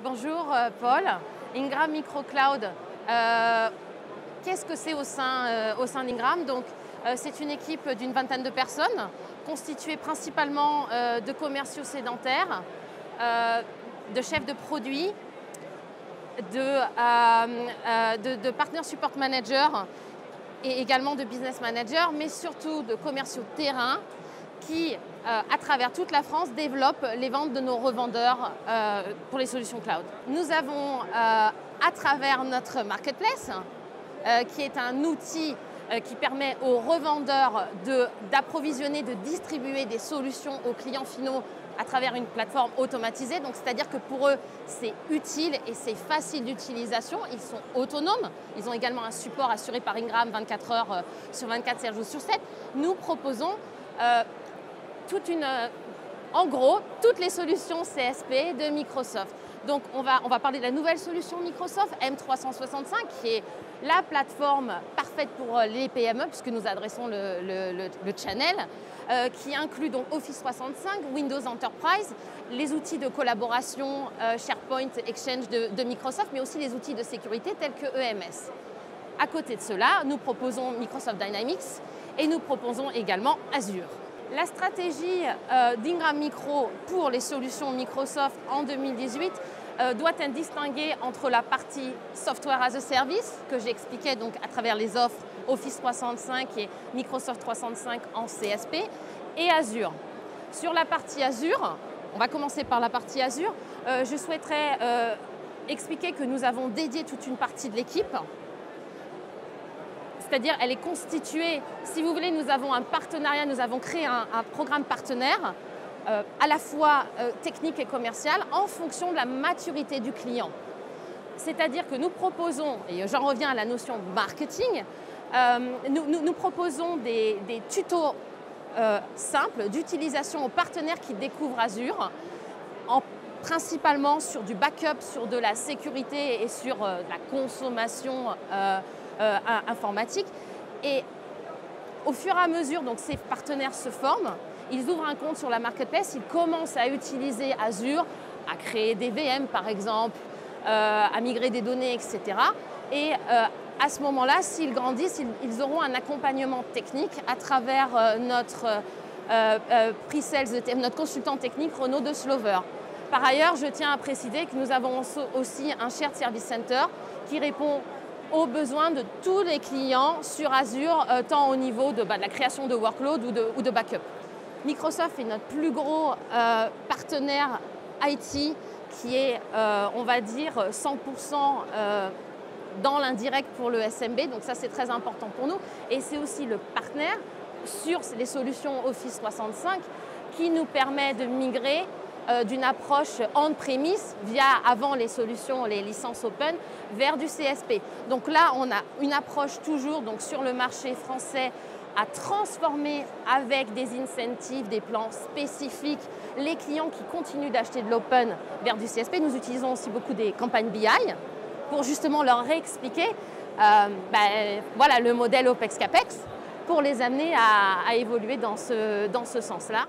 Bonjour Paul, Ingram Microcloud. Qu'est-ce que c'est au sein d'Ingram? C'est une équipe d'une vingtaine de personnes, constituée principalement de commerciaux sédentaires, de chefs de produits, de partner support managers et également de business managers, mais surtout de commerciaux terrain qui, à travers toute la France, développent les ventes de nos revendeurs pour les solutions cloud. Nous avons, à travers notre marketplace, qui est un outil qui permet aux revendeurs d'approvisionner, de distribuer des solutions aux clients finaux à travers une plateforme automatisée. Donc, c'est-à-dire que pour eux, c'est utile et c'est facile d'utilisation. Ils sont autonomes. Ils ont également un support assuré par Ingram 24 heures sur 24, 7 jours sur 7. Nous proposons en gros, toutes les solutions CSP de Microsoft. Donc, on va parler de la nouvelle solution Microsoft M365, qui est la plateforme parfaite pour les PME, puisque nous adressons le channel, qui inclut donc Office 365, Windows Enterprise, les outils de collaboration SharePoint, Exchange de Microsoft, mais aussi les outils de sécurité tels que EMS. À côté de cela, nous proposons Microsoft Dynamics et nous proposons également Azure. La stratégie d'Ingram Micro pour les solutions Microsoft en 2018 doit être distinguée entre la partie Software as a Service, que j'expliquais donc à travers les offres Office 365 et Microsoft 365 en CSP, et Azure. Sur la partie Azure, on va commencer par la partie Azure, je souhaiterais expliquer que nous avons dédié toute une partie de l'équipe. C'est-à-dire elle est constituée, si vous voulez, nous avons un partenariat, nous avons créé un programme partenaire à la fois technique et commercial en fonction de la maturité du client. C'est-à-dire que nous proposons, et j'en reviens à la notion marketing, nous proposons des tutos simples d'utilisation aux partenaires qui découvrent Azure, principalement sur du backup, sur de la sécurité et sur la consommation informatique. Et au fur et à mesure, donc, ces partenaires se forment, ils ouvrent un compte sur la marketplace, ils commencent à utiliser Azure, à créer des VM par exemple, à migrer des données, etc. Et à ce moment-là, s'ils grandissent, ils auront un accompagnement technique à travers notre pre-sales, notre consultant technique Renaud de Slover. Par ailleurs, je tiens à préciser que nous avons aussi un Shared Service Center qui répond aux besoins de tous les clients sur Azure, tant au niveau de la création de workload ou de backup. Microsoft est notre plus gros partenaire IT qui est, on va dire, 100% dans l'indirect pour le SMB. Donc ça, c'est très important pour nous. Et c'est aussi le partenaire sur les solutions Office 365 qui nous permet de migrer d'une approche on-premise via avant les solutions, les licences open, vers du CSP. Donc là, on a une approche toujours donc, sur le marché français à transformer avec des incentives, des plans spécifiques, les clients qui continuent d'acheter de l'open vers du CSP. Nous utilisons aussi beaucoup des campagnes BI pour justement leur réexpliquer voilà, le modèle OPEX-CAPEX pour les amener à évoluer dans ce sens-là.